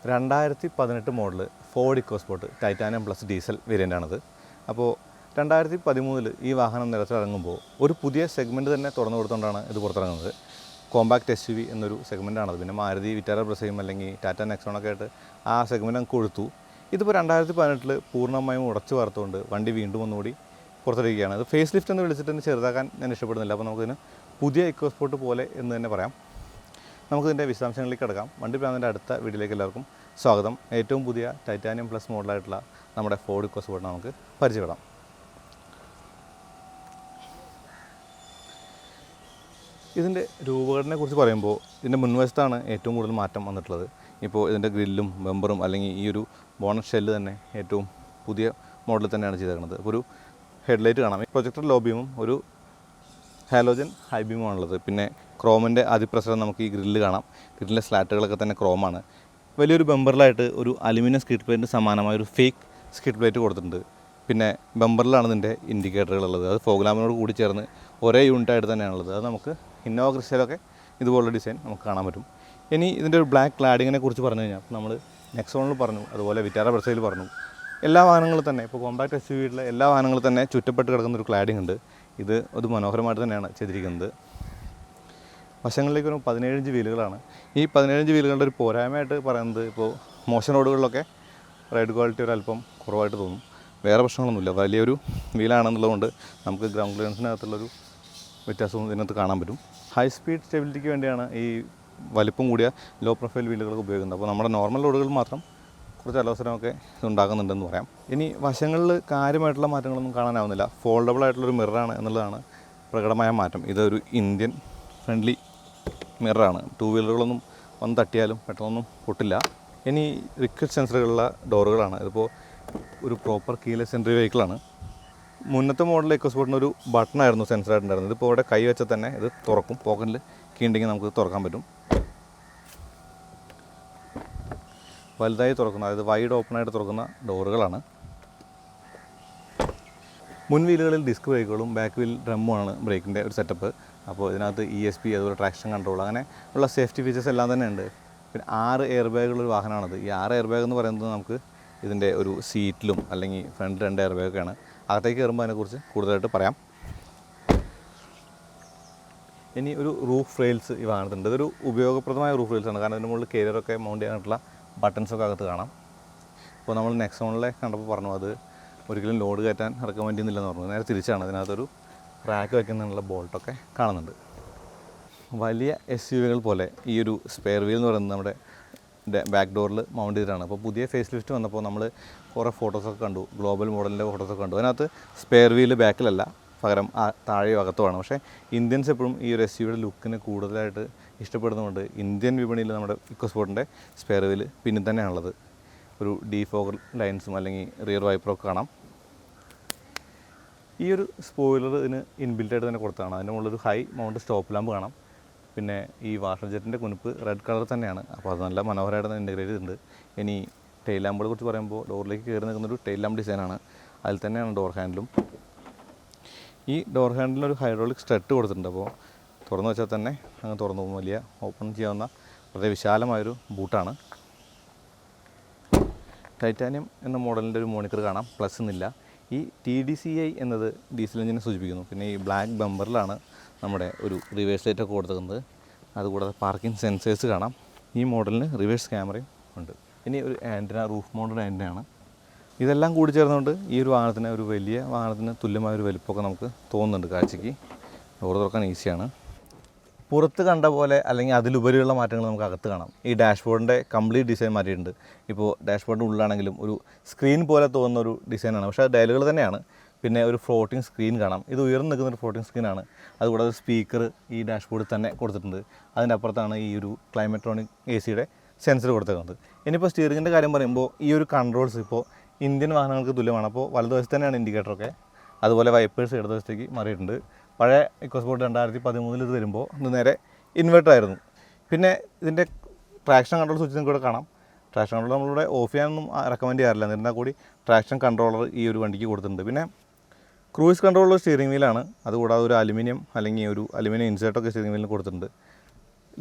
2018 model Ford EcoSport Titanium plus diesel വേരിയൻ്റാണത്. അപ്പോൾ 2013 ഈ വാഹനം നിരത്തിലിറങ്ങുമ്പോൾ ഒരു പുതിയ സെഗ്മെൻറ്റ് തന്നെ തുറന്നു കൊടുത്തുകൊണ്ടാണ് ഇത് പുറത്തിറങ്ങുന്നത്. കോമ്പാക്ട് SUV എന്നൊരു സെഗ്മെൻറ്റാണത്. പിന്നെ മാരുതി വിറ്റാര ബ്രസയും അല്ലെങ്കിൽ ടാറ്റ നെക്സോണൊക്കെ ആയിട്ട് ആ സെഗ്മെൻറ്റ് അങ്ങ് കൊടുത്തു. ഇതിപ്പോൾ 2018 പൂർണ്ണമായും ഉടച്ചു വാർത്തുകൊണ്ട് വണ്ടി വീണ്ടും ഒന്നുകൂടി പുറത്തിറക്കുകയാണ്. അത് ഫേസ് ലിഫ്റ്റ് എന്ന് വിളിച്ചിട്ട് തന്നെ ചെറുതാക്കാൻ ഞാൻ ഇഷ്ടപ്പെടുന്നില്ല. അപ്പോൾ നമുക്കിതിന് പുതിയ ഇക്കോസ്പോർട്ട് പോലെ എന്ന് തന്നെ പറയാം. നമുക്കിതിൻ്റെ വിശദാംശങ്ങളിലേക്ക് കിടക്കാം. വണ്ടി പ്രാന്തിൻ്റെ അടുത്ത വീഡിയോയിലേക്ക് എല്ലാവർക്കും സ്വാഗതം. ഏറ്റവും പുതിയ ടൈറ്റാനിയം പ്ലസ് മോഡലായിട്ടുള്ള നമ്മുടെ ഫോർഡ് ഇക്കോസ്പോർട്ട് നമുക്ക് പരിചയപ്പെടാം. ഇതിൻ്റെ രൂപഘടനയെക്കുറിച്ച് പറയുമ്പോൾ ഇതിൻ്റെ മുൻവശത്താണ് ഏറ്റവും കൂടുതൽ മാറ്റം വന്നിട്ടുള്ളത്. ഇപ്പോൾ ഇതിൻ്റെ ഗ്രില്ലും ബമ്പറും അല്ലെങ്കിൽ ഈ ഒരു ബോണറ്റ് ഷെല്ല് തന്നെ ഏറ്റവും പുതിയ മോഡലിൽ തന്നെയാണ് ചെയ്തേക്കുന്നത്. അപ്പോൾ ഒരു ഹെഡ്ലൈറ്റ് കാണാം. പ്രൊജക്ടർ ലോ ബീമും ഒരു ഹാലോജൻ ഹൈ ബീമുമാണുള്ളത്. പിന്നെ ക്രോമിൻ്റെ അതിപ്രസരം നമുക്ക് ഈ ഗ്രില്ല് കാണാം. ഗ്രില്ലിൻ്റെ സ്ലാറ്റുകളൊക്കെ തന്നെ ക്രോമാണ്. വലിയൊരു ബമ്പറിലായിട്ട് ഒരു അലുമിനിയം സ്കിഡ് പ്ലേറ്റിന് സമാനമായ ഒരു ഫേക്ക് സ്കിഡ് പ്ലേറ്റ് കൊടുത്തിട്ടുണ്ട്. പിന്നെ ബമ്പറിലാണ് ഇതിൻ്റെ ഇൻഡിക്കേറ്ററുകളുള്ളത്. അത് ഫോഗ് ലാമ്പിനോട് കൂടി ചേർന്ന് ഒരേ യൂണിറ്റായിട്ട് തന്നെയാണുള്ളത്. അത് നമുക്ക് ഇന്നോവ ക്രിസ്റ്റയിലൊക്കെ ഇതുപോലുള്ള ഡിസൈൻ നമുക്ക് കാണാൻ പറ്റും. ഇനി ഇതിൻ്റെ ഒരു ബ്ലാക്ക് ക്ലാഡിങ്ങിനെ കുറിച്ച് പറഞ്ഞു കഴിഞ്ഞാൽ നമ്മൾ നെക്സോണിൽ പറഞ്ഞു, അതുപോലെ വിറ്റാര ബ്രസയിൽ പറഞ്ഞു. എല്ലാ വാഹനങ്ങളും തന്നെ ഇപ്പോൾ കോമ്പാക്ട് SUVയിലെ എല്ലാ വാഹനങ്ങളും തന്നെ ചുറ്റപ്പെട്ട് കിടക്കുന്ന ഒരു ക്ലാഡിംഗ് ഉണ്ട്. ഇത് ഒരു മനോഹരമായിട്ട് തന്നെയാണ് ചെയ്തിരിക്കുന്നത്. വശങ്ങളിലേക്ക് ഒരു 17 ഇഞ്ച് വീലുകളാണ്. ഈ 17 ഇഞ്ച് വീലുകളുടെ ഒരു പോരായ്മയായിട്ട് പറയുന്നത് ഇപ്പോൾ മോശം റോഡുകളിലൊക്കെ റൈഡ് ക്വാളിറ്റി ഒരല്പം കുറവായിട്ട് തോന്നും. വേറെ പ്രശ്നങ്ങളൊന്നുമില്ല. വലിയൊരു വീലാണെന്നുള്ളതുകൊണ്ട് നമുക്ക് ഗ്രൗണ്ട് ക്ലിയറൻസിനകത്തുള്ളൊരു വ്യത്യാസവും ഇതിനകത്ത് കാണാൻ പറ്റും. ഹൈ സ്പീഡ് സ്റ്റെബിലിറ്റിക്ക് വേണ്ടിയാണ് ഈ വലിപ്പം കൂടിയ ലോ പ്രൊഫൈൽ വീലുകളൊക്കെ ഉപയോഗിക്കുന്നത്. അപ്പോൾ നമ്മുടെ നോർമൽ റോഡുകളിൽ മാത്രം കുറച്ച് അലോസരമൊക്കെ ഉണ്ടാകുന്നുണ്ടെന്ന് പറയാം. ഇനി വശങ്ങളിൽ കാര്യമായിട്ടുള്ള മാറ്റങ്ങളൊന്നും കാണാനാവുന്നില്ല. ഫോൾഡബിൾ ആയിട്ടുള്ളൊരു മിററാണ് എന്നുള്ളതാണ് പ്രകടമായ മാറ്റം. ഇതൊരു ഇന്ത്യൻ ഫ്രണ്ട്ലി മിററാണ്. ടൂ വീലറുകളൊന്നും വന്ന് തട്ടിയാലും പെട്ടെന്നൊന്നും പൊട്ടില്ല. ഇനി റിക്വസ്റ്റ് സെൻസറുകളുള്ള ഡോറുകളാണ്. ഇതിപ്പോൾ ഒരു പ്രോപ്പർ കീലെസ് എൻട്രി വെഹിക്കിളാണ്. മുന്നത്തെ മോഡലിൽ ഇക്കോസ്പോർട്ടിന് ഒരു ബട്ടണായിരുന്നു സെൻസറായിട്ടുണ്ടായിരുന്നത്. ഇതിപ്പോൾ ഇവിടെ കൈ വെച്ചാൽ തന്നെ ഇത് തുറക്കും. പോക്കറ്റിൽ കീണ്ടെങ്കിൽ നമുക്ക് തുറക്കാൻ പറ്റും. വലുതായി തുറക്കുന്ന, അതായത് വൈഡ് ഓപ്പണായിട്ട് തുറക്കുന്ന ഡോറുകളാണ്. മുൻ വീലുകളിൽ ഡിസ്ക് ബ്രേക്കുകളും ബാക്ക് വീൽ ഡ്രമ്മുമാണ് ബ്രേക്കിൻ്റെ ഒരു സെറ്റപ്പ്. അപ്പോൾ ഇതിനകത്ത് ESP, അതുപോലെ ട്രാക്ഷൻ കൺട്രോൾ, അങ്ങനെ ഉള്ള സേഫ്റ്റി ഫീച്ചേഴ്സ് എല്ലാം തന്നെ ഉണ്ട്. പിന്നെ 6 എയർ ബാഗുള്ളൊരു വാഹനമാണത്. ഈ 6 എയർ ബാഗ് എന്ന് പറയുന്നത് നമുക്ക് ഇതിൻ്റെ ഒരു സീറ്റിലും അല്ലെങ്കിൽ ഫ്രണ്ട് 2 എയർ ബാഗൊക്കെയാണ്. അകത്തേക്ക് കയറുമ്പോൾ അതിനെക്കുറിച്ച് കൂടുതലായിട്ട് പറയാം. ഇനി ഒരു റൂഫ് റെയിൽസ് ഈ വാഹനത്തിൻ്റെ ഇതൊരു ഉപയോഗപ്രദമായ റൂഫ് റെയിൽസാണ്. കാരണം അതിൻ്റെ മുകളിൽ കേരിയറൊക്കെ മൗണ്ട് ചെയ്യാനായിട്ടുള്ള ബട്ടൺസൊക്കെ അകത്ത് കാണാം. ഇപ്പോൾ നമ്മൾ നെക്സോണിലെ കണ്ടപ്പോൾ പറഞ്ഞു അത് ഒരിക്കലും ലോഡ് കയറ്റാൻ ഇറക്കാൻ വേണ്ടിയെന്നില്ലെന്ന് പറഞ്ഞു. നേരെ തിരിച്ചാണ്. അതിനകത്തൊരു റാക്ക് വയ്ക്കുന്നതിനുള്ള ബോൾട്ടൊക്കെ കാണുന്നുണ്ട്. വലിയ SUVകൾ പോലെ ഈ ഒരു സ്പെയർ വീൽ എന്ന് പറയുന്നത് നമ്മുടെ ബാക്ക് ഡോറിൽ മൗണ്ട് ചെയ്തിട്ടാണ്. അപ്പോൾ പുതിയ ഫേസ് ലിഫ്റ്റ് വന്നപ്പോൾ നമ്മൾ കുറേ ഫോട്ടോസൊക്കെ കണ്ടു, ഗ്ലോബൽ മോഡലിൻ്റെ ഫോട്ടോസൊക്കെ കണ്ടു. അതിനകത്ത് സ്പെയർ വീല് ബാക്കിലല്ല, പകരം താഴെയോ അകത്തുമാണ്. പക്ഷേ ഇന്ത്യൻസ് എപ്പോഴും ഈ ഒരു SUVയുടെ ലുക്കിന് കൂടുതലായിട്ട് ഇഷ്ടപ്പെടുന്നതുകൊണ്ട് ഇന്ത്യൻ വിപണിയിൽ നമ്മുടെ ഇക്കോസ്പോർട്ടിൻ്റെ സ്പെയർ വീല് പിന്നിൽ തന്നെയാണുള്ളത്. ഒരു ഡീഫോഗർ ലൈൻസും അല്ലെങ്കിൽ റിയർ വൈപ്പറൊക്കെ കാണാം. ഈ ഒരു സ്പോയിലർ ഇതിന് ഇൻബിൽറ്റായിട്ട് തന്നെ കൊടുത്തതാണ്. അതിൻ്റെ മുകളിലൊരു ഹൈ മൗണ്ട് സ്റ്റോപ്പ് ലാമ്പ് കാണാം. പിന്നെ ഈ വാട്ടർ ജെറ്റിൻ്റെ കുനിപ്പ് റെഡ് കളർ തന്നെയാണ്. അപ്പോൾ അത് നല്ല മനോഹരമായിട്ട് തന്നെ ഇൻറ്റഗ്രേറ്റ് ചെയ്തിട്ടുണ്ട്. ഇനി ടെയിൽ ലാമ്പുകളെ കുറിച്ച് പറയുമ്പോൾ ഡോറിലേക്ക് കയറി നിൽക്കുന്നൊരു ടെയിൽ ലാമ്പ് ഡിസൈനാണ്. അതിൽ തന്നെയാണ് ഡോർ ഹാൻഡിലും. ഈ ഡോർ ഹാൻഡിലൊരു ഹൈഡ്രോളിക് സ്റ്റഡ് കൊടുത്തിട്ടുണ്ട്. അപ്പോൾ തുറന്നു വെച്ചാൽ തന്നെ അങ്ങ് തുറന്നു പോകും. വലിയ ഓപ്പൺ ചെയ്യാവുന്ന വളരെ വിശാലമായൊരു ബൂട്ടാണ്. ടൈറ്റാനിയം എന്ന മോഡലിൻ്റെ ഒരു മോണിക്കർ കാണാം, പ്ലസ് എന്നില്ല. ഈ TDCI എന്നത് ഡീസൽ എഞ്ചിനെ സൂചിപ്പിക്കുന്നു. പിന്നെ ഈ ബ്ലാക്ക് ബമ്പറിലാണ് നമ്മുടെ ഒരു റിവേഴ്സ് ലൈറ്റൊക്കെ കൊടുത്തിരിക്കുന്നത്. അതുകൂടാതെ പാർക്കിംഗ് സെൻസേഴ്സ് കാണാം. ഈ മോഡലിന് റിവേഴ്സ് ക്യാമറയും ഉണ്ട്. ഇനി ഒരു ആൻറ്റന, റൂഫ് മൗണ്ടഡ് ആൻറ്റനയാണ്. ഇതെല്ലാം കൂടി ചേർന്നുകൊണ്ട് ഈ ഒരു വാഹനത്തിന്, ഒരു വലിയ വാഹനത്തിന് തുല്യമായൊരു വലിപ്പമൊക്കെ നമുക്ക് തോന്നുന്നുണ്ട് കാഴ്ചയ്ക്ക്. ഡോർ തുറക്കാൻ ഈസിയാണ്. പുറത്ത് കണ്ട പോലെ അല്ലെങ്കിൽ അതിലുപരിയുള്ള മാറ്റങ്ങൾ നമുക്ക് അകത്ത് കാണാം. ഈ ഡാഷ്ബോർഡിൻ്റെ കംപ്ലീറ്റ് ഡിസൈൻ മാറ്റിയിട്ടുണ്ട്. ഇപ്പോൾ ഡാഷ്ബോർഡിൻ്റെ ഉള്ളിലാണെങ്കിലും ഒരു സ്ക്രീൻ പോലെ തോന്നുന്ന ഒരു ഡിസൈനാണ്. പക്ഷേ അത് ഡയലുകൾ തന്നെയാണ്. പിന്നെ ഒരു ഫ്ലോട്ടിംഗ് സ്ക്രീൻ കാണാം. ഇത് ഉയർന്നു നിൽക്കുന്നൊരു ഫ്ലോട്ടിംഗ് സ്ക്രീനാണ്. അതുകൂടാതെ സ്പീക്കർ ഈ ഡാഷ്ബോർഡിൽ തന്നെ കൊടുത്തിട്ടുണ്ട്. അതിൻ്റെ അപ്പുറത്താണ് ഈ ഒരു ക്ലൈമട്രോണിക് AC സെൻസർ കൊടുത്തിരിക്കുന്നത്. ഇനിയിപ്പോൾ സ്റ്റിയറിങ്ങിൻ്റെ കാര്യം പറയുമ്പോൾ ഈ ഒരു കൺട്രോൾസ് ഇപ്പോൾ ഇന്ത്യൻ വാഹനങ്ങൾക്ക് തുല്യമാണ്. അപ്പോൾ വലതുവശത്ത് തന്നെയാണ് ഇൻഡിക്കേറ്ററൊക്കെ. അതുപോലെ വൈപ്പേഴ്സ് ഇടതുവശത്തേക്ക് മാറിയിട്ടുണ്ട്. പഴയ ഇക്കോസ്പോർട്ട് 2013 ഇത് വരുമ്പോൾ ഇത് നേരെ ഇൻവെർട്ടർ ആയിരുന്നു. പിന്നെ ഇതിൻ്റെ ട്രാക്ഷൻ കൺട്രോൾ സ്വിച്ച് നിങ്ങൾക്ക് ഇവിടെ കാണാം. ട്രാക്ഷൻ കൺട്രോൾ നമ്മളിവിടെ ഓഫ് ചെയ്യാനൊന്നും റെക്കമെൻഡ് ചെയ്യാറില്ല. എന്നിരുന്നാൽ കൂടി ട്രാക്ഷൻ കൺട്രോളർ ഈ ഒരു വണ്ടിക്ക് കൊടുത്തിട്ടുണ്ട്. പിന്നെ ക്രൂയിസ് കൺട്രോളുള്ള സ്റ്റിയറിംഗ് വീലാണ്. അതുകൂടാതെ ഒരു അലുമിനിയം അല്ലെങ്കിൽ ഒരു അലുമിനിയം ഇൻസേർട്ടൊക്കെ സ്റ്റിയറിംഗ് വീലിന് കൊടുത്തിട്ടുണ്ട്.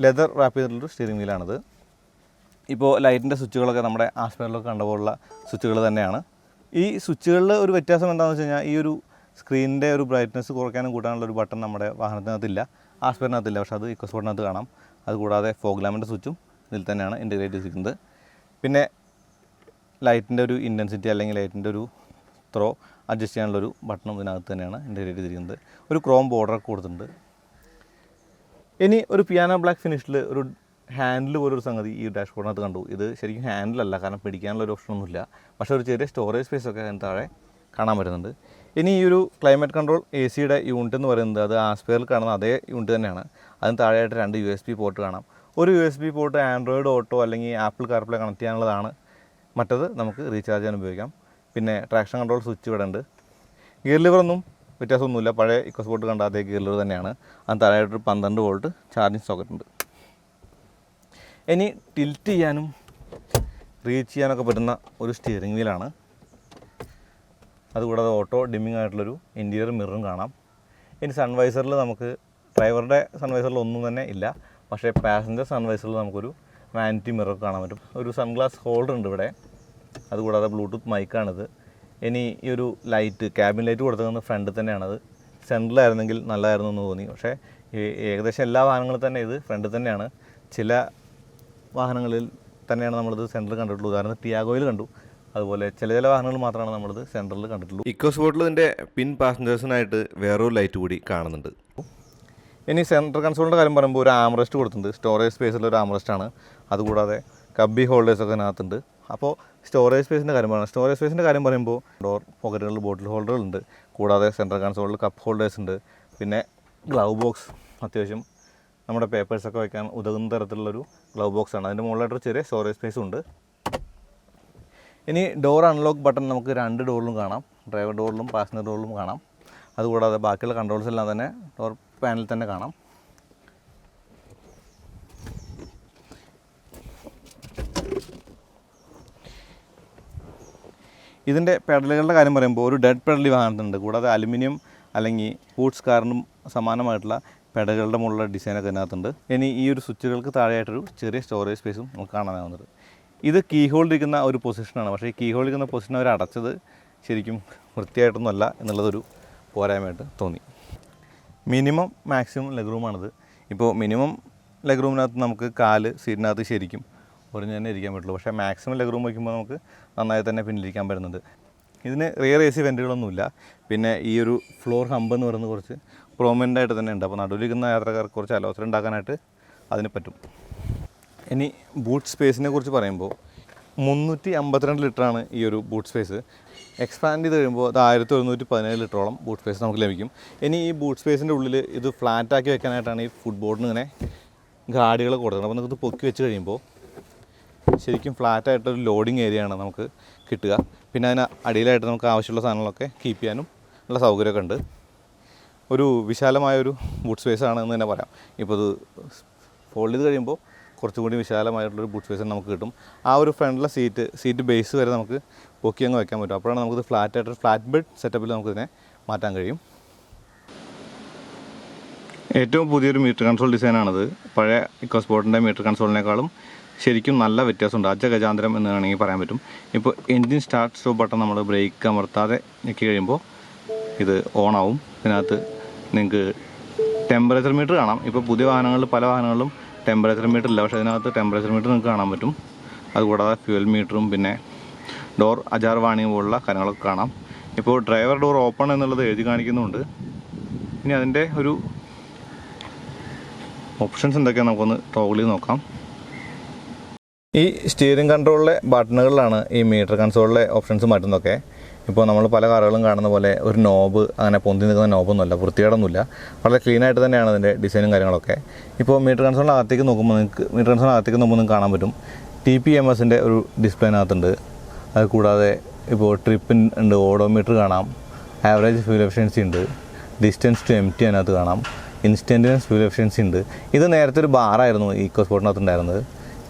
ലെതർ റാപ്പ് ചെയ്തിട്ടുള്ളൊരു സ്റ്റിയറിംഗ് വീലാണിത്. ഇപ്പോൾ ലൈറ്റിൻ്റെ സ്വിച്ചുകളൊക്കെ നമ്മുടെ ആസ്പെയറിലൊക്കെ കണ്ടപോലുള്ള സ്വിച്ചുകൾ തന്നെയാണ്. ഈ സ്വിച്ചുകളിൽ ഒരു വ്യത്യാസം എന്താണെന്ന് വെച്ച് കഴിഞ്ഞാൽ ഈ ഒരു സ്ക്രീനിൻ്റെ ഒരു ബ്രൈറ്റ്നസ് കുറയ്ക്കാനും കൂട്ടാനുള്ള ഒരു ബട്ടൺ നമ്മുടെ വാഹനത്തിനകത്തില്ല, ആസ്പെയറിനകത്തില്ല. പക്ഷേ അത് ഇക്കോസ്പോർട്ടിനകത്ത് കാണാം. അതുകൂടാതെ ഫോഗ് ലാമ്പിൻ്റെ സ്വിച്ചും ഇതിൽ തന്നെയാണ് ഇൻറ്റഗ്രേറ്റ് ചെയ്തിരിക്കുന്നത്. പിന്നെ ലൈറ്റിൻ്റെ ഒരു ഇൻറ്റൻസിറ്റി അല്ലെങ്കിൽ ലൈറ്റിൻ്റെ ഒരു ത്രോ അഡ്ജസ്റ്റ് ചെയ്യാനുള്ളൊരു ബട്ടണും ഇതിനകത്ത് തന്നെയാണ് ഇൻറ്റഗ്രേറ്റ് ചെയ്തിരിക്കുന്നത്. ഒരു ക്രോം ബോർഡറൊക്കെ കൊടുത്തിട്ടുണ്ട്. ഇനി ഒരു പിയാനോ ബ്ലാക്ക് ഫിനിഷിൽ ഒരു ഹാൻഡിൽ പോലൊരു സംഗതി ഈ ഡാഷ്ബോർഡിനകത്ത് കണ്ടു. ഇത് ശരിക്കും ഹാൻഡിലല്ല, കാരണം പിടിക്കാനുള്ള ഒരു ഓപ്ഷനൊന്നുമില്ല. പക്ഷേ ഒരു ചെറിയ സ്റ്റോറേജ് സ്പേസൊക്കെ അതിന് താഴെ കാണാൻ പറ്റുന്നുണ്ട്. ഇനി ഈ ഒരു ക്ലൈമറ്റ് കൺട്രോൾ AC യുടെ യൂണിറ്റ് എന്ന് പറയുന്നത് അത് ആസ്പെയറിൽ കാണുന്ന അതേ യൂണിറ്റ് തന്നെയാണ്. അതിന് താഴെയായിട്ട് 2 USB പോർട്ട് കാണാം. ഒരു USB പോർട്ട് ആൻഡ്രോയിഡ് ഓട്ടോ അല്ലെങ്കിൽ ആപ്പിൾ കാർപ്ലേ കണക്ട് ചെയ്യാനുള്ളതാണ്. മറ്റത് നമുക്ക് റീചാർജ് ചെയ്യാൻ ഉപയോഗിക്കാം. പിന്നെ ട്രാക്ഷൻ കൺട്രോൾ സ്വിച്ച് ഇവിടെ ഉണ്ട്. ഗിയർ ലിവറൊന്നും വ്യത്യാസമൊന്നുമില്ല, പഴയ ഇക്കോസ്പോർട്ട് കണ്ട അതേ ഗിയർ ലിവർ തന്നെയാണ്. അതിന് താഴെയായിട്ട് 12 വോൾട്ട് ചാർജിങ് സോക്കറ്റ് ഉണ്ട്. ഇനി ടിൽറ്റ് ചെയ്യാനും റീച്ച് ചെയ്യാനൊക്കെ പറ്റുന്ന ഒരു സ്റ്റിയറിംഗ് വീലാണ്. അതുകൂടാതെ ഓട്ടോ ഡിമ്മിങ് ആയിട്ടുള്ളൊരു ഇൻറ്റീരിയർ മിററും കാണാം. ഇനി സൺവൈസറിൽ നമുക്ക് ഡ്രൈവറുടെ സൺവൈസറിൽ ഒന്നും തന്നെ ഇല്ല, പക്ഷേ പാസഞ്ചർ സൺവൈസറിൽ നമുക്കൊരു വാനിറ്റി മിറർ കാണാൻ പറ്റും. ഒരു സൺഗ്ലാസ് ഹോൾഡർ ഉണ്ട് ഇവിടെ. അതുകൂടാതെ ബ്ലൂടൂത്ത് മൈക്കാണിത്. ഇനി ഈ ഒരു ലൈറ്റ്, ക്യാബിൻ ലൈറ്റ് കൊടുത്തത് ഫ്രണ്ടിൽ തന്നെയാണത്. സെൻട്രലായിരുന്നെങ്കിൽ നല്ലതായിരുന്നു എന്ന് തോന്നി. പക്ഷേ ഏകദേശം എല്ലാ വാഹനങ്ങളും തന്നെ ഇത് ഫ്രണ്ടിൽ തന്നെയാണ്. ചില വാഹനങ്ങളിൽ തന്നെയാണ് നമ്മളിത് സെൻട്രൽ കണ്ടിട്ടുള്ളൂ. ഉദാഹരണത്തിന് ടിയാഗോയിൽ കണ്ടു. അതുപോലെ ചില വാഹനങ്ങൾ മാത്രമാണ് നമ്മളിത് സെൻട്രലിൽ കണ്ടിട്ടുള്ളൂ. ഇക്കോസ്പോർട്ടിൽ ഇതിൻ്റെ പിൻ പാസഞ്ചേഴ്സിനായിട്ട് വേറൊരു ലൈറ്റ് കൂടി കാണുന്നുണ്ട്. ഇനി സെൻട്രൽ കൺസോളിൻ്റെ കാര്യം പറയുമ്പോൾ ഒരു ആംറസ്റ്റ് കൊടുത്തിട്ടുണ്ട്. സ്റ്റോറേജ് സ്പേസിലൊരു ആംറസ്റ്റാണ്. അതുകൂടാതെ കബ്ബി ഹോൾഡേഴ്സൊക്കെ അതിനകത്തുണ്ട്. അപ്പോൾ സ്റ്റോറേജ് സ്പേസിൻ്റെ കാര്യം പറയണം. സ്റ്റോറേജ് സ്പേസിൻ്റെ കാര്യം പറയുമ്പോൾ ഡോർ പോക്കറ്റുകളിൽ ബോട്ടിൽ ഹോൾഡറുകളുണ്ട്. കൂടാതെ സെൻട്രൽ കൺസോളിൽ കപ്പ് ഹോൾഡേഴ്സ് ഉണ്ട്. പിന്നെ ഗ്ലൗ ബോക്സ്, അത്യാവശ്യം നമ്മുടെ പേപ്പേഴ്സൊക്കെ വയ്ക്കാൻ ഉതകുന്ന തരത്തിലുള്ളൊരു ഗ്ലൗ ബോക്സാണ്. അതിൻ്റെ മുകളിലായിട്ടൊരു ചെറിയ സ്റ്റോറേജ് സ്പേസും ഉണ്ട്. ഇനി ഡോർ അൺലോക്ക് ബട്ടൺ നമുക്ക് 2 ഡോറിലും കാണാം. ഡ്രൈവർ ഡോറിലും പാസഞ്ചർ ഡോറിലും കാണാം. അതുകൂടാതെ ബാക്കിയുള്ള കൺട്രോൾസ് എല്ലാം തന്നെ ഡോർ പാനലിൽ തന്നെ കാണാം. ഇതിൻ്റെ പെഡലുകളുടെ കാര്യം പറയുമ്പോൾ ഒരു ഡെഡ് പെഡൽ ഈ വാഹനത്തിനുണ്ട്. കൂടാതെ അലുമിനിയം അല്ലെങ്കിൽ വൂഡ്സ് കാറിനും സമാനമായിട്ടുള്ള പെഡലുകളുടെ മുകളിലുള്ള ഡിസൈനൊക്കെ ഇതിനകത്തുണ്ട്. ഇനി ഈ ഒരു സ്വിച്ചുകൾക്ക് താഴെയായിട്ടൊരു ചെറിയ സ്റ്റോറേജ് സ്പേസും നമുക്ക് കാണാനാവുന്നത്. ഇത് കീ ഹോൾഡ് ഇരിക്കുന്ന ഒരു പൊസിഷനാണ്. പക്ഷേ ഈ കീ ഹോൾഡ് ഇരിക്കുന്ന പൊസിഷൻ അവർ അടച്ചത് ശരിക്കും വൃത്തിയായിട്ടൊന്നുമല്ല എന്നുള്ളതൊരു പോരായ്മയായിട്ട് തോന്നി. മിനിമം മാക്സിമം ലെഗ് റൂമാണിത്. ഇപ്പോൾ മിനിമം ലെഗ് റൂമിനകത്ത് നമുക്ക് കാല് സീറ്റിനകത്ത് ശരിക്കും ഒറിഞ്ഞ് തന്നെ ഇരിക്കാൻ പറ്റുള്ളൂ. പക്ഷേ മാക്സിമം ലെഗ് റൂം വയ്ക്കുമ്പോൾ നമുക്ക് നന്നായി തന്നെ പിന്നിലിരിക്കാൻ പറ്റുന്നുണ്ട്. ഇതിന് റിയർ AC വെൻറ്റുകളൊന്നുമില്ല. പിന്നെ ഈ ഒരു ഫ്ലോർ ഹമ്പ് എന്ന് പറയുന്നത് കുറച്ച് പ്രോമിനൻ്റായിട്ട് തന്നെ ഉണ്ട്. അപ്പോൾ നടുവിലിരിക്കുന്ന യാത്രക്കാർക്ക് കുറച്ച് അലോസരം ഉണ്ടാക്കാനായിട്ട് അതിന് പറ്റും. ഇനി ബൂട്ട് സ്പേസിനെ കുറിച്ച് പറയുമ്പോൾ 352 ലിറ്ററാണ് ഈ ഒരു ബൂട്ട് സ്പേസ്. എക്സ്പാൻഡ് ചെയ്ത് കഴിയുമ്പോൾ അത് 1117 ലിറ്ററോളം ബൂട്ട് സ്പേസ് നമുക്ക് ലഭിക്കും. ഇനി ഈ ബൂട്ട് സ്പേസിൻ്റെ ഉള്ളിൽ ഇത് ഫ്ലാറ്റാക്കി വെക്കാനായിട്ടാണ് ഈ ഫുട് ബോർഡിന് ഇങ്ങനെ ഗാഡികൾ കൊടുക്കുന്നത്. അപ്പോൾ നമുക്കിത് പൊക്കി വെച്ച് കഴിയുമ്പോൾ ശരിക്കും ഫ്ലാറ്റായിട്ടൊരു ലോഡിങ് ഏരിയയാണ് നമുക്ക് കിട്ടുക. പിന്നെ അതിന് അടിയിലായിട്ട് നമുക്ക് ആവശ്യമുള്ള സാധനങ്ങളൊക്കെ കീപ്പ് ചെയ്യാനും ഉള്ള സൗകര്യമൊക്കെ ഉണ്ട്. ഒരു വിശാലമായൊരു ബൂട്ട് സ്പേസാണ് എന്ന് തന്നെ പറയാം. ഇപ്പോൾ ഇത് ഫോൾഡ് ചെയ്ത് കഴിയുമ്പോൾ കുറച്ചുകൂടി വിശാലമായിട്ടുള്ളൊരു ബൂട്ട് സ്പേസ് നമുക്ക് കിട്ടും. ആ ഒരു ഫ്രണ്ടിലെ സീറ്റ് ബേസ് വരെ നമുക്ക് പൊക്കി അങ്ങ് വയ്ക്കാൻ പറ്റും. അപ്പോഴാണ് നമുക്കിത് ഫ്ലാറ്റായിട്ടൊരു ഫ്ലാറ്റ് ബെഡ് സെറ്റപ്പിൽ നമുക്കിതിനെ മാറ്റാൻ കഴിയും. ഏറ്റവും പുതിയൊരു മീറ്റർ കൺസോൾ ഡിസൈനാണിത്. പഴയ ഇക്കോസ്പോർട്ടിൻ്റെ മീറ്റർ കൺസോളിനേക്കാളും ശരിക്കും നല്ല വ്യത്യാസമുണ്ട്. അജഗജാന്തരം എന്ന് വേണമെങ്കിൽ പറയാൻ പറ്റും. ഇപ്പോൾ എൻജിൻ സ്റ്റാർട്ട് സ്റ്റോപ്പ് ബട്ടൺ നമ്മൾ ബ്രേക്ക് അമർത്താതെ ഞെക്കി കഴിയുമ്പോൾ ഇത് ഓണാവും. ഇതിനകത്ത് നിങ്ങൾക്ക് ടെമ്പറേച്ചർ മീറ്റർ കാണാം. ഇപ്പോൾ പുതിയ വാഹനങ്ങളിൽ പല വാഹനങ്ങളിലും ടെമ്പറേച്ചർ മീറ്റർ ഇല്ല, പക്ഷേ ഇതിനകത്ത് ടെമ്പറേച്ചർ മീറ്റർ നിങ്ങൾക്ക് കാണാൻ പറ്റും. അതുകൂടാതെ ഫ്യൂൽ മീറ്ററും പിന്നെ ഡോർ അജാർ വാണിംഗ് പോലുള്ള കാര്യങ്ങളൊക്കെ കാണാം. ഇപ്പോൾ ഡ്രൈവർ ഡോർ ഓപ്പൺ എന്നുള്ളത് എഴുതി കാണിക്കുന്നുണ്ട്. ഇനി അതിൻ്റെ ഒരു ഓപ്ഷൻസ് എന്തൊക്കെയാണ് നമുക്കൊന്ന് ടോഗിൾ ചെയ്ത് നോക്കാം. ഈ സ്റ്റിയറിംഗ് കൺട്രോളിലെ ബട്ടണുകളിലാണ് ഈ മീറ്റർ കൺസോളിലെ ഓപ്ഷൻസ് മാറ്റുന്നതൊക്കെ. ഇപ്പോൾ നമ്മൾ പല കാറുകളും കാണുന്ന പോലെ ഒരു നോബ് അങ്ങനെ പൊന്തി നിൽക്കുന്ന നോബൊന്നുമല്ല, വൃത്തികേടൊന്നുമില്ല. വളരെ ക്ലീനായിട്ട് തന്നെയാണ് അതിൻ്റെ ഡിസൈനും കാര്യങ്ങളൊക്കെ. ഇപ്പോൾ മീറ്റർ കൺസോളിനകത്തേക്ക് നോക്കുമ്പോൾ നിങ്ങൾക്ക് കാണാൻ പറ്റും TPMSൻ്റെ ഒരു ഡിസ്പ്ലേനകത്തുണ്ട്. അത് കൂടാതെ ഇപ്പോൾ ട്രിപ്പിൻ ഉണ്ട്, ഓഡോമീറ്റർ കാണാം, ആവറേജ് ഫ്യൂൽ എഫിഷ്യൻസി ഉണ്ട്, ഡിസ്റ്റൻസ് ടു എംറ്റി അതിനകത്ത് കാണാം, ഇൻസ്റ്റൻറ്റനിയസ് ഫ്യൂൽ എഫിഷ്യൻസി ഉണ്ട്. ഇത് നേരത്തെ ഒരു ബാറായിരുന്നു ഈ ഇക്കോസ്പോർട്ടിനകത്ത് ഉണ്ടായിരുന്നത്.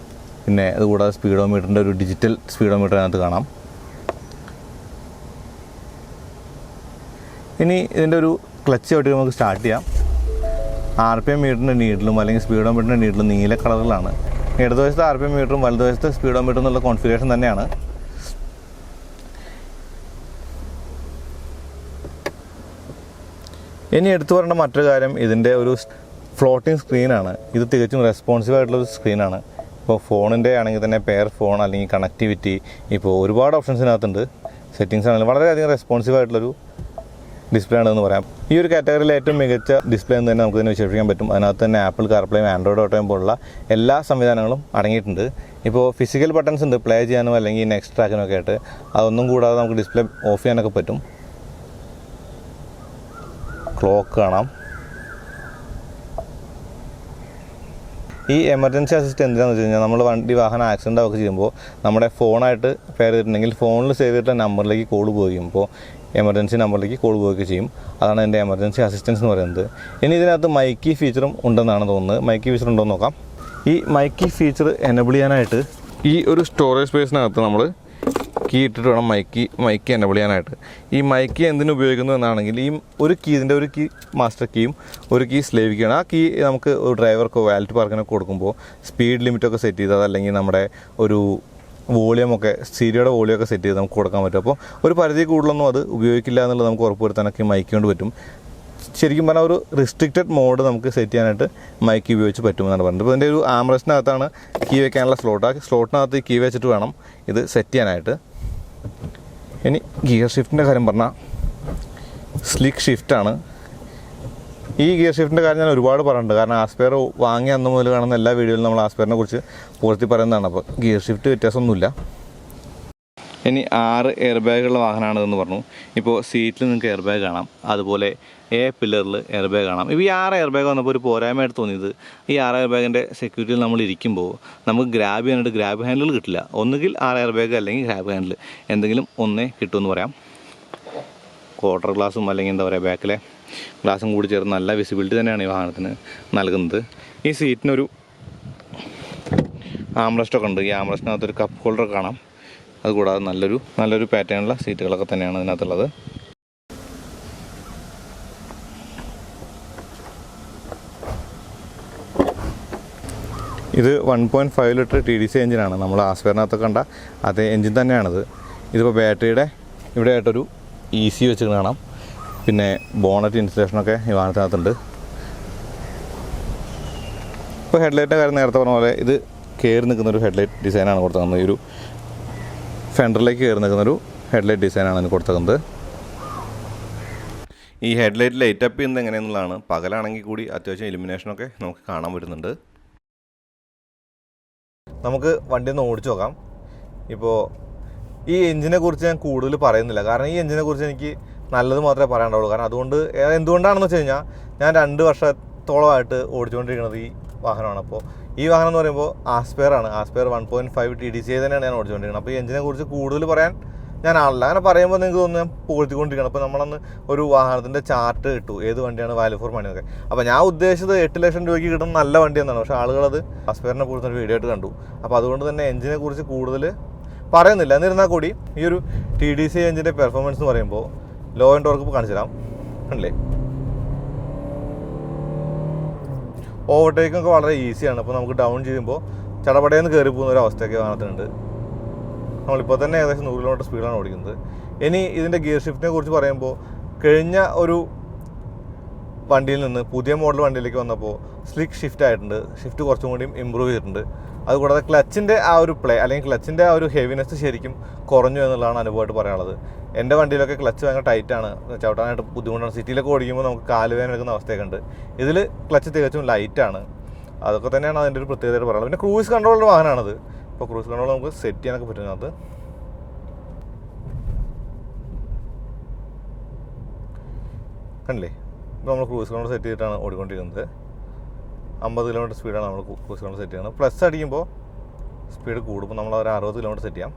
പിന്നെ അതുകൂടാതെ സ്പീഡോമീറ്ററിൻ്റെ ഒരു ഡിജിറ്റൽ സ്പീഡോമീറ്റർ അതിനകത്ത് കാണാം. ഇനി ഇതിൻ്റെ ഒരു ക്ലച്ച് ചവിട്ടി നമുക്ക് സ്റ്റാർട്ട് ചെയ്യാം. RPM മീറ്ററിൻ്റെ നീഡിലും അല്ലെങ്കിൽ സ്പീഡോമീറ്ററിൻ്റെ നീഡിലും നീല കളറിലാണ് ഇടതുവശത്ത് RPM മീറ്ററും വലതുവശത്ത് സ്പീഡോമീറ്ററും എന്നുള്ള കോൺഫിഗറേഷൻ തന്നെയാണ്. ഇനി എടുത്തു പറയേണ്ട മറ്റൊരു കാര്യം ഇതിൻ്റെ ഒരു ഫ്ലോട്ടിംഗ് സ്ക്രീനാണ്. ഇത് തികച്ചും റെസ്പോൺസീവ് ആയിട്ടുള്ളൊരു സ്ക്രീനാണ്. ഇപ്പോൾ ഫോണിൻ്റെ ആണെങ്കിൽ തന്നെ പെയർ ഫോൺ അല്ലെങ്കിൽ കണക്ടിവിറ്റി, ഇപ്പോൾ ഒരുപാട് ഓപ്ഷൻസ് ഇതിനകത്തുണ്ട്. സെറ്റിങ്സ് ആണെങ്കിലും വളരെയധികം റെസ്പോൺസീവ് ആയിട്ടുള്ളൊരു ഡിസ്പ്ലേ ആണെന്ന് പറയാം. ഈ ഒരു കാറ്റഗറിയിൽ ഏറ്റവും മികച്ച ഡിസ്പ്ലേ എന്ന് തന്നെ നമുക്ക് ഇതിനെ വിശേഷിപ്പിക്കാൻ പറ്റും. അതിനകത്ത് തന്നെ ആപ്പിൾ കാർപ്ലേയും ആൻഡ്രോയിഡ് ഓട്ടോയും പോലുള്ള എല്ലാ സംവിധാനങ്ങളും അടങ്ങിയിട്ടുണ്ട്. ഇപ്പോൾ ഫിസിക്കൽ ബട്ടൺസ് ഉണ്ട് പ്ലേ ചെയ്യാനും അല്ലെങ്കിൽ നെക്സ്റ്റ് ട്രാക്കിനും ഒക്കെ ആയിട്ട്. അതൊന്നും കൂടാതെ നമുക്ക് ഡിസ്പ്ലേ ഓഫ് ചെയ്യാനൊക്കെ പറ്റും. ക്ലോക്ക് കാണാം. ഈ എമർജൻസി അസിസ്റ്റ് എന്തിനാണെന്ന് വെച്ച് കഴിഞ്ഞാൽ നമ്മൾ വാഹനം ആക്സിഡൻ്റ് ഒക്കെ ചെയ്യുമ്പോൾ നമ്മുടെ ഫോണായിട്ട് പെയർ ചെയ്തിട്ടുണ്ടെങ്കിൽ ഫോണിൽ സേവ് ചെയ്തിട്ടുള്ള നമ്പറിലേക്ക് കോൾ പോവുകയും ഇപ്പോൾ എമർജൻസി നമ്പറിലേക്ക് കോൾ പോവുകയൊക്കെ ചെയ്യും. അതാണ് എൻ്റെ എമർജൻസി അസിസ്റ്റൻസ് എന്ന് പറയുന്നത്. ഇനി ഇതിനകത്ത് മൈക്കി ഫീച്ചറും ഉണ്ടെന്നാണ് തോന്നുന്നത്. മൈക്കി ഫീച്ചർ ഉണ്ടോ എന്ന് നോക്കാം. ഈ മൈക്കി ഫീച്ചർ എനേബിൾ ചെയ്യാനായിട്ട് ഈ ഒരു സ്റ്റോറേജ് സ്പേസിനകത്ത് നമ്മൾ കീ ഇട്ടിട്ട് വേണം മൈക്ക് എനേബിൾ ചെയ്യാനായിട്ട്. ഈ മൈക്ക് എന്തിനു ഉപയോഗിക്കുന്നു എന്നാണെങ്കിൽ ഈ ഒരു കീ, ഇതിൻ്റെ ഒരു കീ മാസ്റ്റർ കീയും ഒരു കീ സ്ലേവ് കീയാണ്. ആ കീ നമുക്ക് ഒരു ഡ്രൈവർക്കോ വാലറ്റ് പാർക്കിനൊക്കെ കൊടുക്കുമ്പോൾ സ്പീഡ് ലിമിറ്റൊക്കെ സെറ്റ് ചെയ്തത് അല്ലെങ്കിൽ നമ്മുടെ ഒരു വോളിയമൊക്കെ സ്റ്റീരിയോയുടെ വോളിയമൊക്കെ സെറ്റ് ചെയ്ത് നമുക്ക് കൊടുക്കാൻ പറ്റും. അപ്പോൾ ഒരു പരിധി കൂടുതലൊന്നും അത് ഉപയോഗിക്കില്ല എന്നുള്ളത് നമുക്ക് ഉറപ്പ് വരുത്താനൊക്കെ മൈക്ക് കൊണ്ട് പറ്റും. ശരിക്കും പറഞ്ഞാൽ ഒരു റിസ്ട്രിക്റ്റഡ് മോഡ് നമുക്ക് സെറ്റ് ചെയ്യാനായിട്ട് മൈക്ക് ഉപയോഗിച്ച് പറ്റുമെന്നാണ് പറയുന്നത്. ഇപ്പോൾ ഇതിൻ്റെ ഒരു ആംറസ്റ്റിനകത്താണ് കീ വെക്കാനുള്ള സ്ലോട്ട്. ആ സ്ലോട്ടിനകത്ത് കീ വെച്ചിട്ട് വേണം ഇത് സെറ്റ് ചെയ്യാനായിട്ട്. ഇനി ഗിയർ ഷിഫ്റ്റിൻ്റെ കാര്യം പറഞ്ഞാൽ സ്ലിക്ക് ഷിഫ്റ്റാണ്. ഈ ഗിയർ ഷിഫ്റ്റിൻ്റെ കാര്യം ഞാൻ ഒരുപാട് പറഞ്ഞിട്ടുണ്ട്. കാരണം ആസ്പെയർ വാങ്ങിയ അന്ന് മുതൽ കാണുന്ന എല്ലാ വീഡിയോയിലും നമ്മൾ ആസ്പെയറിനെ കുറിച്ച് പൂർത്തി പറയുന്നതാണ്. അപ്പോൾ ഗിയർ ഷിഫ്റ്റ് വ്യത്യാസമൊന്നുമില്ല. ഇനി 6 എയർ ബാഗുള്ള വാഹനമാണിതെന്ന് പറഞ്ഞു. ഇപ്പോൾ സീറ്റിൽ നിങ്ങൾക്ക് എയർ ബാഗ് കാണാം, അതുപോലെ പില്ലറിൽ എയർ ബാഗ് കാണാം. ഇപ്പോൾ ഈ 6 എയർ ബാഗ് വന്നപ്പോൾ ഒരു പോരായ്മയായിട്ട് തോന്നിയത്, ഈ 6 എയർ ബാഗിൻ്റെ സെക്യൂരിറ്റിയിൽ നമ്മൾ ഇരിക്കുമ്പോൾ നമുക്ക് ഗ്രാബ് ചെയ്യാനായിട്ട് ഗ്രാബ് ഹാൻഡിൽ കിട്ടില്ല. ഒന്നുകിൽ 6 എയർ ബാഗ് അല്ലെങ്കിൽ ഗ്രാബ് ഹാൻഡിൽ എന്തെങ്കിലും ഒന്നേ കിട്ടുമെന്ന് പറയാം. ക്വാർട്ടർ ഗ്ലാസും അല്ലെങ്കിൽ എന്താ പറയുക ബാക്കിലെ ഗ്ലാസും കൂടി ചേർന്ന് നല്ല വിസിബിലിറ്റി തന്നെയാണ് ഈ വാഹനത്തിന് നൽകുന്നത്. ഈ സീറ്റിനൊരു ആംറസ്റ്റൊക്കെ ഉണ്ട്. ഈ ആംറസ്റ്റിനകത്തൊരു കപ്പ് ഹോൾഡർ കാണാം. അതുകൂടാതെ നല്ലൊരു പാറ്റേണുള്ള സീറ്റുകളൊക്കെ തന്നെയാണ് ഇതിനകത്തുള്ളത്. ഇത് 1.5 ലിറ്റർ TDC എഞ്ചിനാണ്. നമ്മൾ ആസ്പെയറിനകത്ത് കണ്ട അതേ എഞ്ചിൻ തന്നെയാണിത്. ഇതിപ്പോൾ ബാറ്ററിയുടെ ഇവിടെ ആയിട്ടൊരു EC വെച്ച് കാണാം. പിന്നെ ബോണറ്റ് ഇൻസ്റ്റലേഷനൊക്കെ ഈ വാഹനത്തിനകത്തുണ്ട്. ഇപ്പോൾ ഹെഡ്ലൈറ്റിൻ്റെ കാര്യം നേരത്തെ പറഞ്ഞ പോലെ ഇത് കയറി നിൽക്കുന്നൊരു ഹെഡ്ലൈറ്റ് ഡിസൈനാണ് കൊടുത്തത്. ഈ ഒരു ഫെൻഡറിലേക്ക് കയറി നിൽക്കുന്നൊരു ഹെഡ്ലൈറ്റ് ഡിസൈനാണ് ഇതിന് കൊടുത്തത്. ഈ ഹെഡ്ലൈറ്റ് ലൈറ്റ് അപ്പ് ചെയ്യുന്നത് എങ്ങനെയെന്നുള്ളതാണ്. പകലാണെങ്കിൽ കൂടി അത്യാവശ്യം ഇലുമിനേഷനൊക്കെ നമുക്ക് കാണാൻ പറ്റുന്നുണ്ട്. നമുക്ക് വണ്ടി ഒന്ന് ഓടിച്ചു നോക്കാം. ഇപ്പോൾ ഈ എഞ്ചിനെ കുറിച്ച് ഞാൻ കൂടുതൽ പറയുന്നില്ല. കാരണം ഈ എഞ്ചിനെ കുറിച്ച് എനിക്ക് നല്ലത് മാത്രമേ പറയാനുള്ളൂ. കാരണം എന്തുകൊണ്ടാണെന്ന് വെച്ച് കഴിഞ്ഞാൽ ഞാൻ 2 വർഷത്തോളമായിട്ട് ഓടിച്ചുകൊണ്ടിരിക്കുന്നത് ഈ വാഹനമാണ്. അപ്പോൾ ഈ വാഹനം എന്ന് പറയുമ്പോൾ ആസ്പെയറാണ്. ആസ്പെയർ 1.5 TDC തന്നെയാണ് ഞാൻ ഓടിച്ചുകൊണ്ടിരിക്കുന്നത്. അപ്പോൾ ഈ എഞ്ചിനെ കുറിച്ച് കൂടുതൽ പറയാൻ ഞാൻ ആളില്ല. അങ്ങനെ പറയുമ്പോൾ നിങ്ങൾക്ക് തോന്നുന്നു ഞാൻ പോഴ്ത്തിക്കൊണ്ടിരിക്കണം. അപ്പോൾ നമ്മളന്ന് ഒരു വാഹനത്തിൻ്റെ ചാർട്ട് ഇട്ടു, ഏത് വണ്ടിയാണ് വാല്യൂ ഫോർ മണി എന്നൊക്കെ. അപ്പോൾ ഞാൻ ഉദ്ദേശിച്ചത് 8 ലക്ഷം രൂപയ്ക്ക് കിട്ടുന്ന നല്ല വണ്ടി എന്നാണ്. പക്ഷേ ആളുകളത് ആസ്പെയറിനെ കുറിച്ച് ഒരു വീഡിയോ ആയിട്ട് കണ്ടു. അപ്പോൾ അതുകൊണ്ട് തന്നെ എഞ്ചിനെ കുറിച്ച് കൂടുതൽ പറയുന്നില്ല. എന്നിരുന്നാൽ കൂടി ഈ ഒരു TDC എഞ്ചിൻ്റെ പെർഫോമൻസ് എന്ന് പറയുമ്പോൾ ലോ ആൻഡ് ടോർക്ക് കാണിച്ചു തരാം. അല്ലേ, ഓവർടേക്കൊക്കെ വളരെ ഈസിയാണ്. അപ്പോൾ നമുക്ക് ഡൗൺ ചെയ്യുമ്പോൾ ചടപടയെന്ന് കയറി പോകുന്ന ഒരു അവസ്ഥയൊക്കെ വാഹനത്തിനുണ്ട്. നമ്മളിപ്പോൾ തന്നെ ഏകദേശം 100 കിലോമീറ്റർ സ്പീഡാണ് ഓടിക്കുന്നത്. ഇനി ഇതിൻ്റെ ഗിയർ ഷിഫ്റ്റിനെ കുറിച്ച് പറയുമ്പോൾ കഴിഞ്ഞ ഒരു വണ്ടിയിൽ നിന്ന് പുതിയ മോഡൽ വണ്ടിയിലേക്ക് വന്നപ്പോൾ സ്ലിക്ക് ഷിഫ്റ്റ് ആയിട്ടുണ്ട്. ഷിഫ്റ്റ് കുറച്ചും കൂടിയും ഇമ്പ്രൂവ് ചെയ്തിട്ടുണ്ട്. അതുകൂടാതെ ക്ലച്ചിൻ്റെ ആ ഒരു പ്ലേ അല്ലെങ്കിൽ ക്ലച്ചിൻ്റെ ആ ഒരു ഹെവിനെസ് ശരിക്കും കുറഞ്ഞു എന്നുള്ളതാണ് അനുഭവമായിട്ട് പറയാനുള്ളത്. എൻ്റെ വണ്ടിയിലൊക്കെ ക്ലച്ച് ഭയങ്കര ടൈറ്റാണ്, ചവിട്ടാനായിട്ട് ബുദ്ധിമുട്ടാണ്. സിറ്റിയിലൊക്കെ ഓടിക്കുമ്പോൾ നമുക്ക് കാലുവേദന എടുക്കുന്ന അവസ്ഥയൊക്കെ ഉണ്ട്. ഇതിൽ ക്ലച്ച് തികച്ചും ലൈറ്റാണ്. അതൊക്കെ തന്നെയാണ് അതിൻ്റെ ഒരു പ്രത്യേകതയായിട്ട് പറയുന്നത്. പിന്നെ ക്രൂസ് കൺട്രോളുള്ള വാഹനമാണത്. ഇപ്പോൾ ക്രൂസ് കൺട്രോൾ നമുക്ക് സെറ്റ് ചെയ്യാനൊക്കെ പറ്റും. അത് കണ്ടില്ലേ, ഇപ്പോൾ നമ്മൾ ക്രൂസ് കൺട്രോൾ സെറ്റ് ചെയ്തിട്ടാണ് ഓടിക്കൊണ്ടിരിക്കുന്നത്. 50 കിലോമീറ്റർ സ്പീഡാണ് നമ്മൾ ക്രൂസ് കൺട്രോൾ സെറ്റ് ചെയ്യുന്നത്. പ്ലസ് അടിക്കുമ്പോൾ സ്പീഡ് കൂടുമ്പോൾ നമ്മൾ ഒരു 60 കിലോമീറ്റർ സെറ്റ് ചെയ്യാം.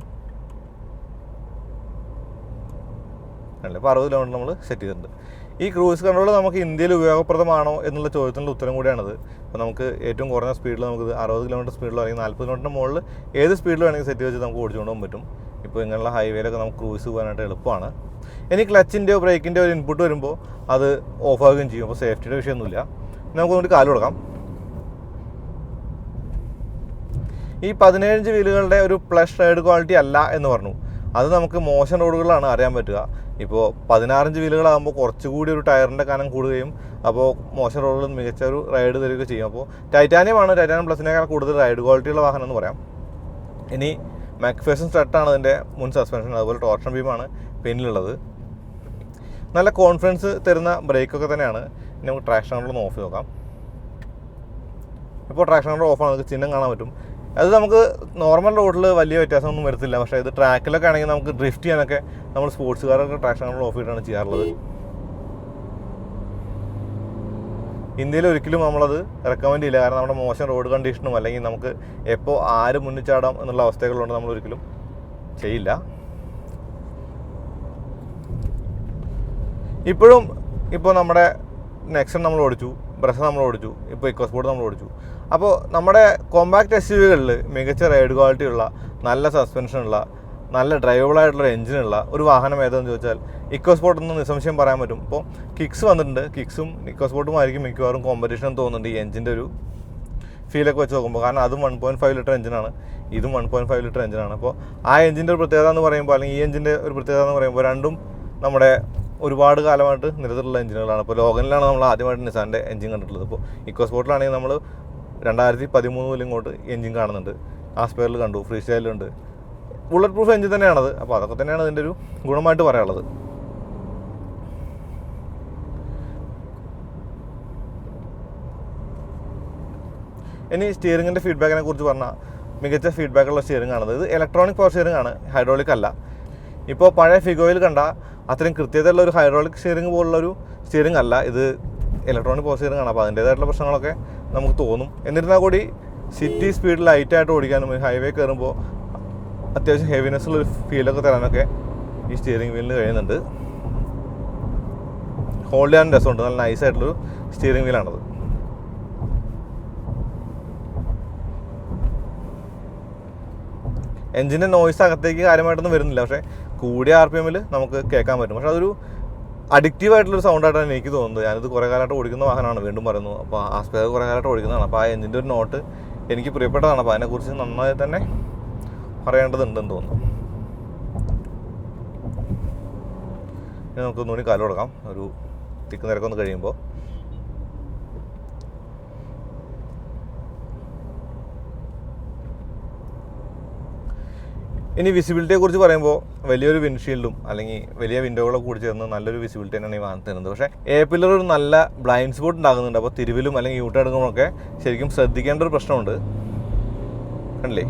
അല്ലേ, ഇപ്പോൾ 60 കിലോമീറ്റർ നമ്മൾ സെറ്റ് ചെയ്തിട്ടുണ്ട്. ഈ ക്രൂസ് കൺട്രോൾ നമുക്ക് ഇന്ത്യയിൽ ഉപയോഗപ്രദമാണോ എന്നുള്ള ചോദ്യത്തിനുള്ള ഉത്തരം കൂടിയാണത്. അപ്പോൾ നമുക്ക് ഏറ്റവും കുറഞ്ഞ സ്പീഡിൽ നമുക്ക് 60 കിലോമീറ്റർ സ്പീഡിലോ അല്ലെങ്കിൽ 40 കിലോമീറ്ററിന് മുകളിൽ ഏത് സ്പീഡിൽ വേണമെങ്കിൽ സെറ്റ് വെച്ച് നമുക്ക് ഓടിച്ചുകൊണ്ട് പോകാൻ പറ്റും. ഇപ്പോൾ ഇങ്ങനെയുള്ള ഹൈവേയിലൊക്കെ നമുക്ക് ക്രൂസ് പോകാനായിട്ട് എളുപ്പമാണ്. ഇനി ക്ലച്ചിൻ്റെയോ ബ്രേക്കിൻ്റെയോ ഒരു ഇൻപുട്ട് വരുമ്പോൾ അത് ഓഫാകുകയും ചെയ്യും. അപ്പോൾ സേഫ്റ്റിയുടെ വിഷയമൊന്നുമില്ല. നമുക്ക് വേണ്ടി കാല് കൊടുക്കാം. ഈ 17 വീലുകളുടെ ഒരു പ്ലസ് റൈഡ് ക്വാളിറ്റി അല്ല എന്ന് പറഞ്ഞു. അത് നമുക്ക് മോശം റോഡുകളിലാണ് അറിയാൻ പറ്റുക. ഇപ്പോൾ 16 വീലുകളാകുമ്പോൾ കുറച്ചുകൂടി ഒരു ടയറിൻ്റെ കനം കൂടുകയും അപ്പോൾ മോശം റോഡുകളിൽ മികച്ച ഒരു റൈഡ് തരികയൊക്കെ ചെയ്യും. അപ്പോൾ ടൈറ്റാനിയം പ്ലസിനേക്കാൾ കൂടുതൽ റൈഡ് ക്വാളിറ്റിയുള്ള വാഹനം എന്ന് പറയാം. ഇനി മാക്ഫേഴ്സൺ സ്ട്രട്ടാണ് അതിൻ്റെ മുൻ സസ്പെൻഷൻ, അതുപോലെ ടോർഷൻ ബീമാണ് പിന്നിലുള്ളത്. നല്ല കോൺഫിഡൻസ് തരുന്ന ബ്രേക്കൊക്കെ തന്നെയാണ്. ഇനി നമുക്ക് ട്രാക്ഷൻ കൺട്രോൾ ഓഫ് ചെയ്ത് നോക്കാം. ഇപ്പോൾ ട്രാക്ഷൻ കൺട്രോൾ ഓഫാണ്, നമുക്ക് ചിഹ്നം കാണാൻ പറ്റും. അത് നമുക്ക് നോർമൽ റോഡിൽ വലിയ വ്യത്യാസമൊന്നും വരുത്തില്ല. പക്ഷേ ഇത് ട്രാക്കിലൊക്കെ ആണെങ്കിൽ നമുക്ക് ഡ്രിഫ്റ്റ് ചെയ്യാനൊക്കെ നമ്മൾ സ്പോർട്സുകാരൊക്കെ ട്രാക്ഷൻ കൺട്രോൾ ഓഫ് ചെയ്തിട്ടാണ് ചെയ്യാറുള്ളത്. ഇന്ത്യയിൽ ഒരിക്കലും നമ്മളത് റെക്കമെൻഡ് ചെയ്യില്ല. കാരണം നമ്മുടെ മോശം റോഡ് കണ്ടീഷനും അല്ലെങ്കിൽ നമുക്ക് എപ്പോൾ ആര് മുന്നിൽ ചാടാം എന്നുള്ള അവസ്ഥകളുണ്ട്, നമ്മൾ ഒരിക്കലും ചെയ്യില്ല. ഇപ്പോഴും ഇപ്പോൾ നമ്മുടെ നെക്സൺ നമ്മൾ ഓടിച്ചു, ബ്രസ നമ്മൾ ഓടിച്ചു, ഇപ്പോൾ ഇക്കോസ്പോർട്ട് നമ്മൾ ഓടിച്ചു. അപ്പോൾ നമ്മുടെ കോമ്പാക്ട് SUV-കളിൽ മികച്ച റൈഡ് ക്വാളിറ്റി ഉള്ള, നല്ല സസ്പെൻഷനുള്ള, നല്ല ഡ്രൈവബിളായിട്ടുള്ള എഞ്ചിനുള്ള ഒരു വാഹനം ഏതെന്ന് ചോദിച്ചാൽ ഇക്കോസ്പോർട്ട് എന്ന് നിസ്സംശയം പറയാൻ പറ്റും. ഇപ്പോൾ കിക്സ് വന്നിട്ടുണ്ട്. കിക്സും ഇക്കോസ്പോർട്ടും ആയിരിക്കും മിക്കവാറും കോമ്പറ്റീഷൻ തോന്നുന്നുണ്ട് ഈ എഞ്ചിൻ്റെ ഒരു ഫീലൊക്കെ വെച്ച് നോക്കുമ്പോൾ. കാരണം അതും 1.5 ലിറ്റർ എഞ്ചിനാണ്, ഇതും 1.5 ലിറ്റർ എഞ്ചിനാണ്. അപ്പോൾ ആ എഞ്ചിൻ്റെ ഒരു പ്രത്യേകത എന്ന് പറയുമ്പോൾ, അല്ലെങ്കിൽ ഈ എഞ്ചിൻ്റെ ഒരു പ്രത്യേകത എന്ന് പറയുമ്പോൾ, രണ്ടും നമ്മുടെ ഒരുപാട് കാലമായിട്ട് നിലത്തിലുള്ള എഞ്ചിനുകളാണ്. ഇപ്പോൾ ലോഗനിലാണ് നമ്മൾ ആദ്യമായിട്ട് നിസാൻ്റെ എഞ്ചിൻ കണ്ടിട്ടുള്ളത്. ഇപ്പോൾ ഇക്കോസ്പോർട്ടിലാണെങ്കിൽ നമ്മൾ 2013 മുതൽ ഇങ്ങോട്ട് എഞ്ചിൻ കാണുന്നുണ്ട്. ആസ്പെയറിൽ കണ്ടു, ഫ്രീ സ്റ്റൈലിലുണ്ട്. ബുള്ളറ്റ് പ്രൂഫ് എഞ്ചിൻ തന്നെയാണത്. അപ്പോൾ അതൊക്കെ തന്നെയാണ് ഇതിൻ്റെ ഒരു ഗുണമായിട്ട് പറയാനുള്ളത്. ഇനി സ്റ്റിയറിങ്ങിൻ്റെ ഫീഡ്ബാക്കിനെ കുറിച്ച് പറഞ്ഞാൽ മികച്ച ഫീഡ്ബാക്കുള്ള സ്റ്റിയറിംഗ് ആണത്. ഇത് ഇലക്ട്രോണിക് പവർ സ്റ്റിയറിംഗ് ആണ്, ഹൈഡ്രോളിക് അല്ല. ഇപ്പോൾ പഴയ ഫിഗോയിൽ കണ്ട അത്രയും കൃത്യതയുള്ള ഒരു ഹൈഡ്രോളിക് സ്റ്റിയറിംഗ് പോലുള്ളൊരു സ്റ്റിയറിംഗ് അല്ല ഇത്, ഇലക്ട്രോണിക് പവർ സ്റ്റിയറിംഗ് ആണ്. അപ്പോൾ അതിൻ്റേതായിട്ടുള്ള പ്രശ്നങ്ങളൊക്കെ നമുക്ക് തോന്നും. എന്നിരുന്നാൽ കൂടി സിറ്റി സ്പീഡിൽ ലൈറ്റായിട്ട് ഓടിക്കാനും ഹൈവേ കയറുമ്പോൾ അത്യാവശ്യം ഹെവിനെസ്സുള്ളൊരു ഫീലൊക്കെ തരാനൊക്കെ ഈ സ്റ്റിയറിംഗ് വീലിന് കഴിയുന്നുണ്ട്. ഹോൾഡ് ചെയ്യാൻ രസമുണ്ട്, നല്ല നൈസായിട്ടുള്ളൊരു സ്റ്റിയറിംഗ് വീലാണത്. എഞ്ചിൻ്റെ നോയ്സ് അകത്തേക്ക് കാര്യമായിട്ടൊന്നും വരുന്നില്ല, പക്ഷേ കൂടിയ RPM-ൽ നമുക്ക് കേൾക്കാൻ പറ്റും. പക്ഷേ അതൊരു അഡിക്റ്റീവായിട്ടുള്ളൊരു സൗണ്ടായിട്ടാണ് എനിക്ക് തോന്നുന്നത്. ഞാനിത് കുറേ കാലമായിട്ട് ഓടിക്കുന്ന വാഹനമാണ്, വീണ്ടും പറയുന്നു. അപ്പോൾ ആസ്പെയർ കുറേ കാലമായിട്ട് ഓടിക്കുന്നതാണ്. അപ്പോൾ ആ എഞ്ചിൻ്റെ ഒരു നോട്ട് എനിക്ക് പ്രിയപ്പെട്ടതാണ്. അപ്പോൾ അതിനെക്കുറിച്ച് നന്നായി തന്നെ പറയേണ്ടതുണ്ടെന്ന് തോന്നുന്നു. ഇനി നമുക്ക് ഒന്നുകൂടി കാല് കൊടുക്കാം, ഒരു തിക്ക് നിരക്കൊന്ന് കഴിയുമ്പോൾ. ഇനി വിസിബിലിറ്റിയെക്കുറിച്ച് പറയുമ്പോൾ വലിയൊരു വിൻഷീൽഡും അല്ലെങ്കിൽ വലിയ വിൻഡോകളൊക്കെ കൂടി ചേർന്ന് നല്ലൊരു വിസിബിലിറ്റി തന്നെയാണ് ഈ വാഹനം തരുന്നത്. പക്ഷേ A-പില്ലർ ഒരു നല്ല ബ്ലൈൻഡ് സ്പോട്ട് ഉണ്ടാകുന്നുണ്ട്. അപ്പോൾ തിരുവിലും അല്ലെങ്കിൽ യൂട്ടേൺ എടുക്കുമ്പോഴൊക്കെ ശരിക്കും ശ്രദ്ധിക്കേണ്ട ഒരു പ്രശ്നമുണ്ട്. കണ്ടില്ലേ?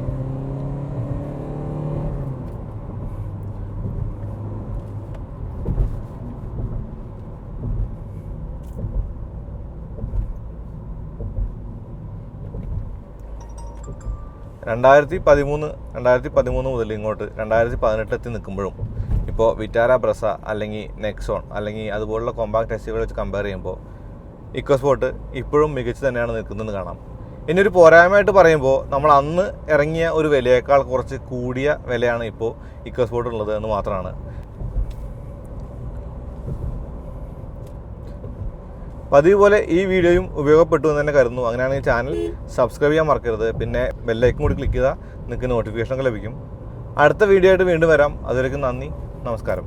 രണ്ടായിരത്തി പതിമൂന്ന് മുതൽ ഇങ്ങോട്ട് 2018 എത്തി നിൽക്കുമ്പോഴും ഇപ്പോൾ വിറ്റാര, ബ്രസ അല്ലെങ്കിൽ നെക്സോൺ അല്ലെങ്കിൽ അതുപോലുള്ള കോമ്പാക്ട് SUV-കൾ വെച്ച് കമ്പയർ ചെയ്യുമ്പോൾ ഇക്കോസ്പോർട്ട് ഇപ്പോഴും മികച്ച് തന്നെയാണ് നിൽക്കുന്നതെന്ന് കാണാം. ഇനി ഒരു പോരായ്മയായിട്ട് പറയുമ്പോൾ നമ്മൾ അന്ന് ഇറങ്ങിയ ഒരു വിലയേക്കാൾ കുറച്ച് കൂടിയ വിലയാണ് ഇപ്പോൾ ഇക്കോസ്പോർട്ടുള്ളത് എന്ന് മാത്രമാണ്. പതിവ് പോലെ ഈ വീഡിയോയും ഉപയോഗപ്പെട്ടു എന്ന് തന്നെ കരുതുന്നു. അങ്ങനെയാണെങ്കിൽ ചാനൽ സബ്സ്ക്രൈബ് ചെയ്യാൻ മറക്കരുത്. പിന്നെ ബെല്ലൈക്കൺ കൂടി ക്ലിക്ക് ചെയ്താൽ നിങ്ങൾക്ക് നോട്ടിഫിക്കേഷനൊക്കെ ലഭിക്കും. അടുത്ത വീഡിയോ ആയിട്ട് വീണ്ടും വരാം. അതുവരേക്കും നന്ദി, നമസ്കാരം.